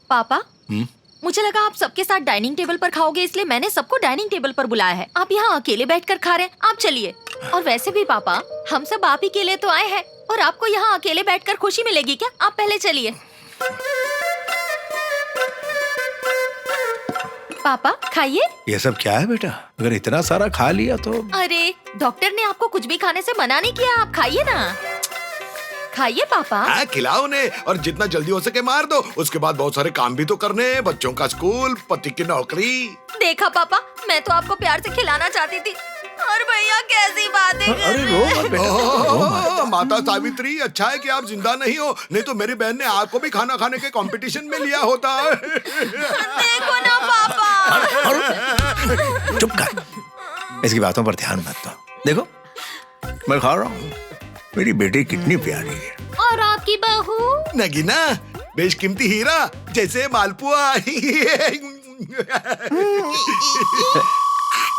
पापा, मुझे लगा आप सबके साथ डाइनिंग टेबल पर खाओगे, इसलिए मैंने सबको डाइनिंग टेबल पर बुलाया है। आप यहाँ अकेले बैठकर खा रहे हैं, आप चलिए। और वैसे भी पापा, हम सब आप ही के लिए तो आए हैं, और आपको यहाँ अकेले बैठकर खुशी मिलेगी क्या? आप पहले चलिए। पापा खाइए। ये सब क्या है बेटा? अगर इतना सारा खा लिया तो? अरे डॉक्टर ने आपको कुछ भी खाने से मना नहीं किया, आप खाइए ना। खाइए पापा। हाँ, खिलाओ उन्हें, और जितना जल्दी हो सके मार दो। उसके बाद बहुत सारे काम भी तो करने हैं, बच्चों का स्कूल, पति की नौकरी। देखा पापा, मैं तो आपको प्यार से खिलाना चाहती थी, और भैया कैसी बातें कर अरे रो मत बेटा, रो मत। माता सावित्री, अच्छा है कि आप जिंदा नहीं हो, नहीं तो मेरी बहन ने आपको भी खाना खाने के कंपटीशन में लिया होता। देखो ना पापा। चुप कर, इसकी बातों पर ध्यान मत दो। देखो मैं खा रहा हूँ, मेरी बेटी कितनी प्यारी है। और आपकी बहू? नगीना, बेशकीमती हीरा जैसे मालपुआ।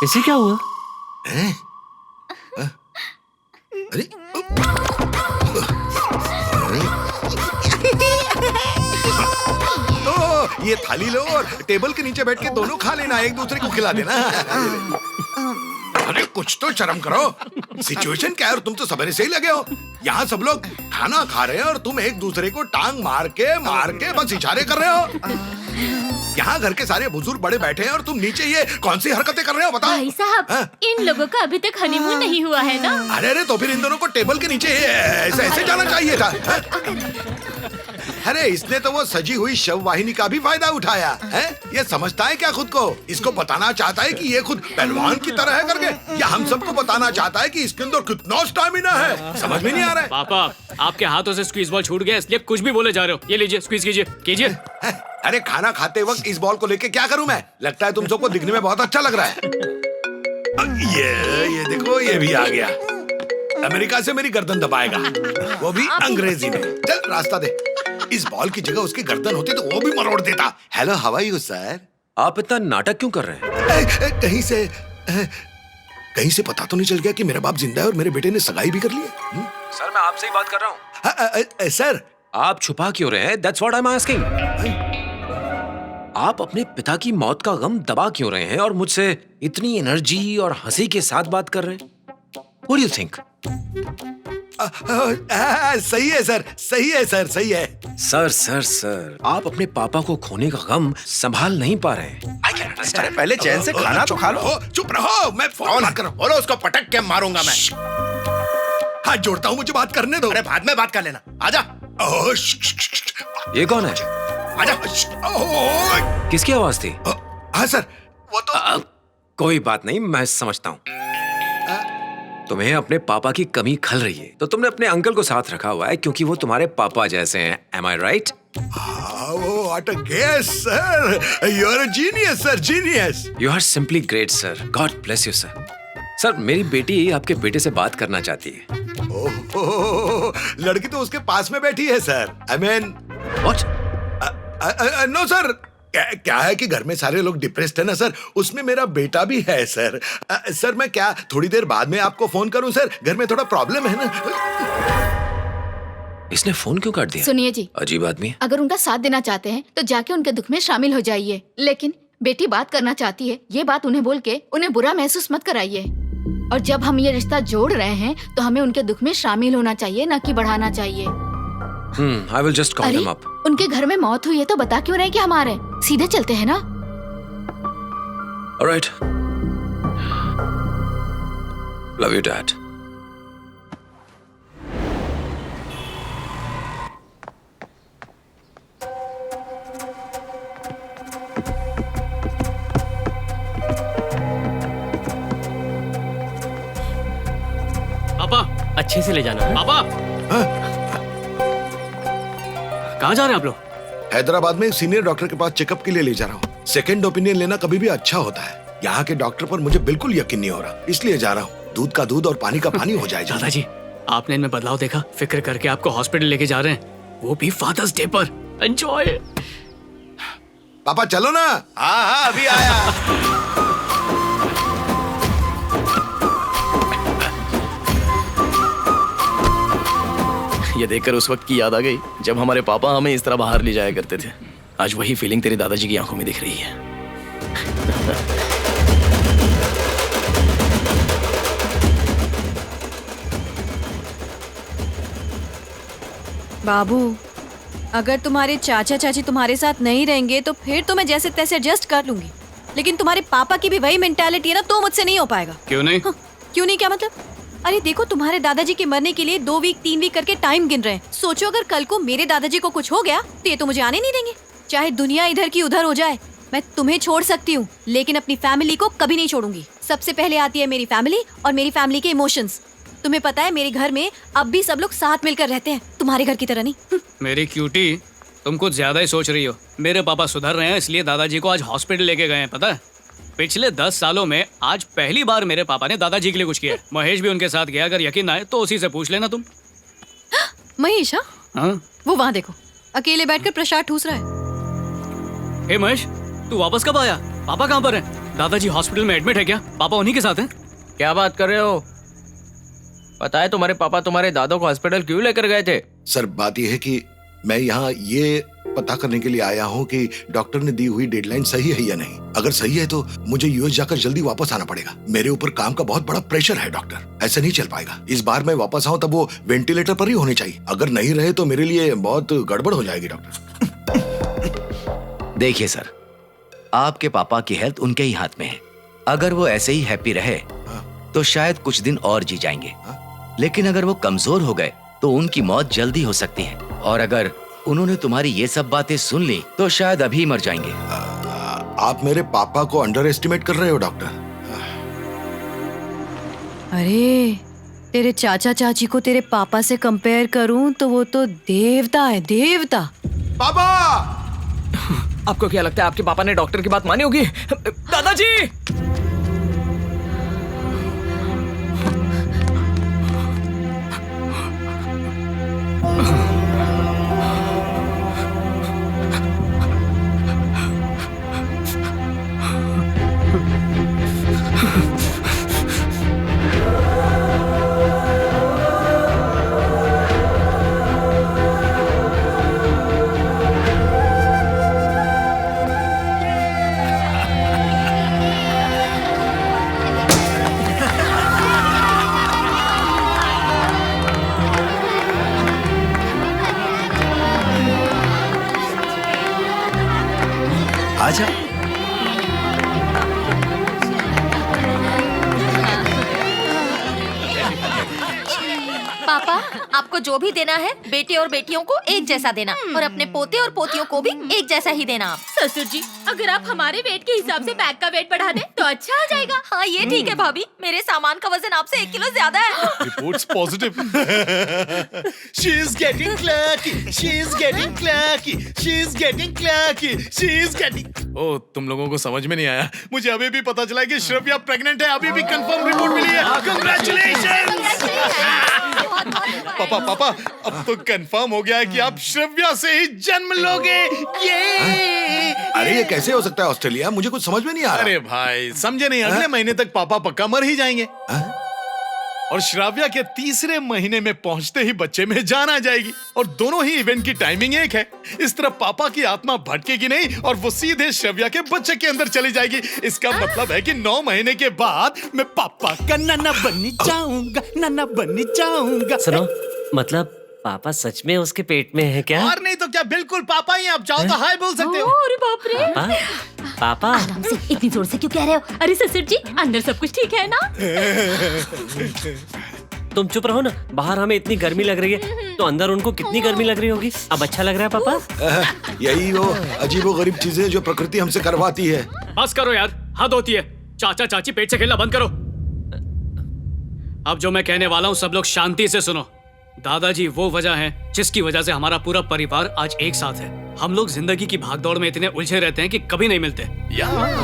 इसे क्या हुआ? अरे ये थाली लो और टेबल के नीचे बैठ के दोनों खा लेना, एक दूसरे को खिला देना। अरे कुछ तो शर्म करो। सिचुएशन क्या है, और तुम तो सवेरे से ही लगे हो। यहाँ सब लोग खाना खा रहे हैं और तुम एक दूसरे को टांग मार के बस इशारे कर रहे हो। यहाँ घर के सारे बुजुर्ग बड़े बैठे हैं और तुम नीचे ये कौन सी हरकतें कर रहे हो, बताओ। भाई साहब, इन लोगों का अभी तक हनीमून नहीं हुआ है ना। अरे तो फिर इन दोनों को टेबल के नीचे ऐसे जाना चाहिए था। अरे इसने तो वो सजी हुई शव वाहिनी का भी फायदा उठाया है। ये समझता है क्या खुद को? इसको बताना चाहता है कि ये खुद पहलवान की तरह है करके, या हम सबको बताना चाहता है कि इसके अंदर कितना स्टैमिना है? समझ में नहीं आ रहा है। पापा, आपके हाथों से स्क्वीज बॉल छूट गया, इसलिए कुछ भी बोले जा रहे हो। ये लीजिए, स्क्वीज कीजिए। अरे खाना खाते वक्त इस बॉल को लेके क्या करूं मैं? लगता है तुम सबको दिखने में बहुत अच्छा लग रहा है। ये देखो, ये भी आ गया। अमेरिका से मेरी गर्दन दबाएगा, वो भी अंग्रेजी में। चल रास्ता दे। इस बॉल की जगह उसकी गर्दन होती तो वो भी मरोड़ देता। Hello, how are you sir? आप इतना नाटक क्यों कर रहे हैं? कहीं से पता तो नहीं चल गया कि मेरा बाप जिंदा है और मेरे बेटे ने सगाई भी कर ली है? सर मैं आपसे ही बात कर रहा हूँ। सर आप छुपा क्यों रहे हैं? That's what I'm asking. आप अपने पिता की मौत का गम दबा क्यों रहे हैं और मुझसे इतनी एनर्जी और हंसी के साथ बात कर रहे हैं? What do you think? सही है सर, सही है सर, सही है। सर, आप अपने पापा को खोने का गम संभाल नहीं पा रहे हैं। I can understand. अरे पहले चैन से खाना तो खा लो। चुप रहो, मैं फोन बात कर रहा हूँ। बोलो, उसको पटक के मारूंगा मैं। हाथ जोड़ता हूँ, मुझे बात करने दो। अरे बाद में बात कर लेना, आजा। ये कौन है? आजा। किसकी आवाज थी? हाँ सर, वो तो कोई बात नहीं, मैं समझता हूँ। तुम्हें अपने पापा की कमी खल रही है, तो तुमने अपने अंकल को साथ रखा हुआ है क्योंकि वो तुम्हारे पापा जैसे हैं। Am I right? What a guess, sir. You're a genius, sir. Genius. You are simply great, sir. God bless you, sir. Sir, मेरी बेटी आपके बेटे से बात करना चाहती है। लड़की तो उसके पास में बैठी है sir. I mean, What? No sir, क्या है कि घर में सारे लोग डिप्रेस्ड है ना सर, उसमें मेरा बेटा भी है सर। सर मैं क्या थोड़ी देर बाद में आपको फोन करूं सर? घर में थोड़ा प्रॉब्लम है ना। इसने फोन क्यों काट दिया? सुनिए जी, अजीब आदमी है। अगर उनका साथ देना चाहते हैं तो जाके उनके दुख में शामिल हो जाइए, लेकिन बेटी बात करना चाहती है, ये बात उन्हें बोल के उन्हें बुरा महसूस मत कराइए। और जब हम ये रिश्ता जोड़ रहे हैं तो हमें उनके दुख में शामिल होना चाहिए, न कि बढ़ाना चाहिए। I will just call him up. उनके घर में मौत हुई है तो बता क्यों रहे कि हम आ रहे हैं? सीधे चलते हैं ना। All right. Love you, Dad. पापा, अच्छे से ले जाना। पापा, कहाँ जा रहे हैं आप लोग? हैदराबाद में एक सीनियर डॉक्टर के पास चेकअप के लिए ले जा रहा हूँ। सेकंड ओपिनियन लेना कभी भी अच्छा होता है। यहाँ के डॉक्टर पर मुझे बिल्कुल यकीन नहीं हो रहा, इसलिए जा रहा हूँ। दूध का दूध और पानी का पानी हो जाए। दादाजी, आपने इनमें बदलाव देखा? फिक्र करके आपको हॉस्पिटल लेके जा रहे हैं, वो भी फादर्स डे पर। एंजॉय। पापा चलो ना। हाँ अभी आया। ये देखकर उस वक्त की याद आ गई जब हमारे पापा हमें इस तरह बाहर ले जाया करते थे। आज वही फीलिंग तेरे दादाजी की आंखों में दिख रही है। बाबू, अगर तुम्हारे चाचा चाची तुम्हारे साथ नहीं रहेंगे तो फिर तो मैं जैसे तैसे एडजस्ट कर लूंगी, लेकिन तुम्हारे पापा की भी वही मेंटालिटी है ना, तो मुझसे नहीं हो पाएगा। क्यों नहीं? हाँ, क्यों नहीं क्या मतलब? अरे देखो, तुम्हारे दादाजी के मरने के लिए 2 वीक 3 वीक करके टाइम गिन रहे हैं। सोचो अगर कल को मेरे दादाजी को कुछ हो गया तो ये तो मुझे आने नहीं देंगे। चाहे दुनिया इधर की उधर हो जाए, मैं तुम्हें छोड़ सकती हूँ लेकिन अपनी फैमिली को कभी नहीं छोड़ूंगी। सबसे पहले आती है मेरी फैमिली और मेरी फैमिली के इमोशंस। तुम्हें पता है मेरे घर में अब भी सब लोग साथ मिलकर रहते हैं, तुम्हारे घर की तरह नहीं। मेरी क्यूटी, तुम कुछ ज्यादा ही सोच रही हो। मेरे पापा सुधर रहे हैं इसलिए दादाजी को आज हॉस्पिटल लेके गए हैं, पता है? पिछले 10 सालों में आज पहली बार मेरे पापा ने दादाजी के लिए कुछ किया है। महेश भी उनके साथ गया, अगर यकीन ना आए तो उसी से पूछ लेना तुम। महेश? हाँ? वो वहाँ देखो, अकेले बैठकर प्रसाद ठूस रहा है। हे महेश, तू वापस कब आया? पापा कहाँ पर हैं? दादाजी हॉस्पिटल में एडमिट है क्या? पापा उन्हीं के साथ हैं? क्या बात कर रहे हो? पता है तुम्हारे पापा तुम्हारे दादा को हॉस्पिटल क्यों लेकर गए थे? सर, बात यह है कि मैं यहाँ ये पता करने के लिए आया हूँ कि डॉक्टर ने दी हुई डेडलाइन सही है या नहीं। अगर सही है तो मुझे यूएस जाकर जल्दी वापस आना पड़ेगा। मेरे ऊपर काम का बहुत बड़ा प्रेशर है डॉक्टर, ऐसे नहीं चल पाएगा। इस बार मैं वापस आऊँ तब वो वेंटिलेटर पर ही होने चाहिए। अगर नहीं रहे तो मेरे लिए बहुत गड़बड़ हो जाएगी डॉक्टर। देखिए सर, आपके पापा की हेल्थ उनके ही हाथ में है। अगर वो ऐसे ही हैप्पी रहे तो शायद कुछ दिन और जी जाएंगे, लेकिन अगर वो कमजोर हो गए तो उनकी मौत जल्दी हो सकती है। और अगर उन्होंने तुम्हारी ये सब बातें सुन ली तो शायद अभी मर जाएंगे। आप मेरे पापा को अंडर एस्टिमेट कर रहे हो डॉक्टर। अरे, तेरे चाचा चाची को तेरे पापा से कंपेयर करूं तो वो तो देवता है, देवता। पापा! आपको क्या लगता है आपके पापा ने डॉक्टर की बात मानी होगी? दादाजी! आजा। पापा, आपको जो भी देना है बेटे और बेटियों को एक जैसा देना, और अपने पोते और पोतियों को भी एक जैसा ही देना। आप ससुर जी, अगर आप हमारे वेट के हिसाब से बैग का वेट बढ़ा दें तो अच्छा हो जाएगा। हाँ, ये ठीक है भाभी, मेरे सामान का वजन आपसे 1 किलो ज्यादा है। Reports positive. She is getting clerky. She is getting clerky. She is getting clerky. She is getting. ओह, तुम लोगों को समझ में नहीं आया। मुझे अभी भी पता चला कि श्रव्या प्रेग्नेंट है। अभी भी कंफर्म रिपोर्ट मिली है। Congratulations! पापा, अब तो कंफर्म हो गया है कि आप श्रव्या से ही जन्म लोगे। ये! अरे ये कैसे हो सकता है ऑस्ट्रेलिया? मुझे कुछ समझ में नहीं आ रहा। अरे भाई, समझे नहीं? अगले महीने तक पापा पक्का मर ही जाएंगे। और श्राव्या के 3रे महीने में पहुंचते ही बच्चे में जान आ जाएगी। और दोनों ही इवेंट की टाइमिंग एक है। इस तरह पापा की आत्मा भटकेगी नहीं और वो सीधे श्राव्या के बच्चे के अंदर चली जाएगी। इसका मतलब है कि 9 महीने के बाद मैं पापा का नाना बन जाऊंगा, नाना बन जाऊंगा। सुनो, मतलब पापा सच में उसके पेट में है क्या? और नहीं तो क्या, बिल्कुल पापा ही। आप चाहो तो हाय बोल सकते हो। अरे बाप रे! पापा आराम से, इतनी जोर से क्यों कह रहे हो? अरे ससुर जी, अंदर सब कुछ ठीक है ना? तुम चुप रहो ना। बाहर हमें इतनी गर्मी लग रही है तो अंदर उनको कितनी गर्मी लग रही होगी। अब अच्छा लग रहा है पापा? यही वो अजीबोगरीब चीजें जो प्रकृति हमसे करवाती है। बस करो यार, हद होती है। चाचा चाची पेट से खेलना बंद करो। अब जो मैं कहने वाला हूँ सब लोग शांति से सुनो। दादाजी वो वजह है जिसकी वजह से हमारा पूरा परिवार आज एक साथ है। हम लोग जिंदगी की भागदौड़ में इतने उलझे रहते हैं कि कभी नहीं मिलते। ये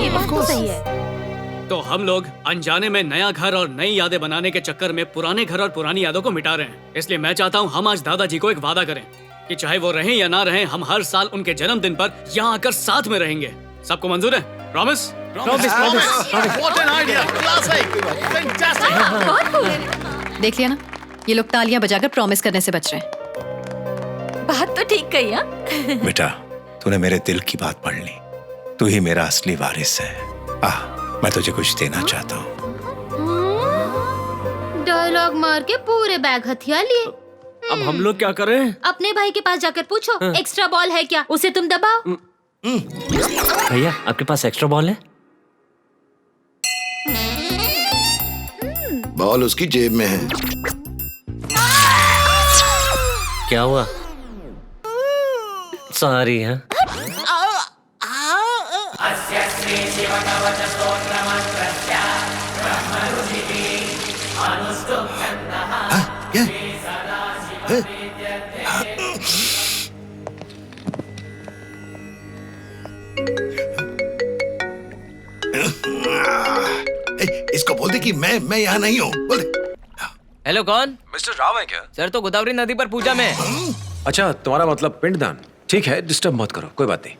बात तो सही है। तो हम लोग अनजाने में नया घर और नई यादें बनाने के चक्कर में पुराने घर और पुरानी यादों को मिटा रहे हैं। इसलिए मैं चाहता हूँ हम आज दादाजी को एक वादा करें कि चाहे वो रहें या ना रहें, हम हर साल उनके जन्मदिन पर यहाँ आकर साथ में रहेंगे। सबको मंजूर है? Promise? What an idea! Classic! Fantastic! देख लिया ना, ये लोग तालियां बजाकर प्रॉमिस करने से बच रहे हैं। बात तो ठीक कही। हाँ, बेटा, तूने मेरे दिल की बात पढ़ ली। तू ही मेरा असली वारिस है। मैं तुझे कुछ देना चाहता हूँ। डायलॉग मार के पूरे बैग हथियार लिए। अब हम लोग क्या करें? अपने भाई के पास जाकर पूछो एक्स्ट्रा बॉल है क्या, उसे तुम दबाओ। भैया आपके पास एक्स्ट्रा बॉल है? बॉल उसकी जेब में है। क्या हुआ? सॉरी। हाँ क्या? इसको बोल दे कि मैं यहाँ नहीं हूँ। बोल दे। हेलो, कौन? मिस्टर राव है क्या? सर तो गोदावरी नदी पर पूजा में है। अच्छा, तुम्हारा मतलब पिंडदान। ठीक है, डिस्टर्ब मत करो, कोई बात नहीं।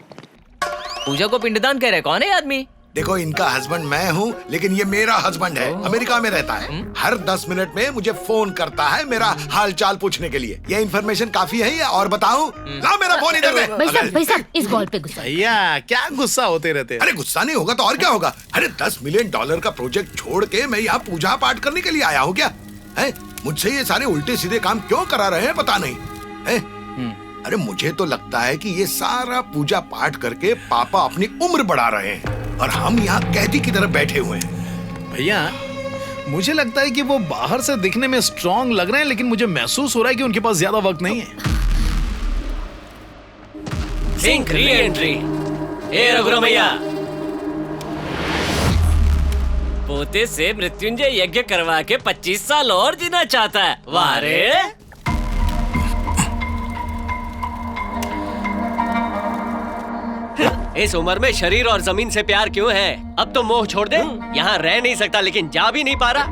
पूजा को पिंडदान कह रहे, कौन है ये आदमी? देखो, इनका हस्बैंड मैं हूँ, लेकिन ये मेरा हस्बैंड है। अमेरिका में रहता है। हर 10 मिनट में मुझे फोन करता है मेरा हाल चाल पूछने के लिए। ये इन्फॉर्मेशन काफी है या और बताऊं? ला मेरा फोन इधर दे। भाई साहब इस बॉल पे गुस्सा। भैया क्या गुस्सा होते रहते हैं? अरे गुस्सा नहीं होगा तो और क्या होगा? अरे $10 मिलियन का प्रोजेक्ट छोड़ के मैं यहाँ पूजा पाठ करने के लिए आया हूँ क्या? है मुझसे ये सारे उल्टे सीधे काम क्यों करा रहे हैं पता नहीं है? अरे मुझे तो लगता है कि ये सारा पूजा पाठ करके पापा अपनी उम्र बढ़ा रहे हैं और हम यहाँ कैदी की तरह बैठे हुए हैं। भैया मुझे लगता है कि वो बाहर से दिखने में स्ट्रांग लग रहे हैं, लेकिन मुझे महसूस हो रहा है कि उनके पास ज्यादा वक्त नहीं है। Sink re entry. ए रघुरमैया, पोते से मृत्युंजय यज्ञ करवा के 25 साल और जीना चाहता है। वाह रे! इस उम्र में शरीर और जमीन से प्यार क्यों है? अब तो मोह छोड़ दे। यहाँ रह नहीं सकता लेकिन जा भी नहीं पा रहा।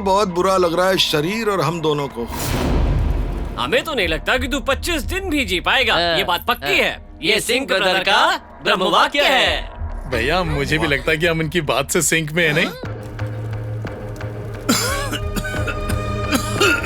बहुत बुरा लग रहा है शरीर और हम दोनों को। हमें तो नहीं लगता कि तू 25 दिन भी जी पाएगा। ये बात पक्की है। ये सिंह ब्रदर का ब्रह्मवाक्य है। भैया मुझे भी लगता है कि हम इनकी बात से सिंक में है, नहीं?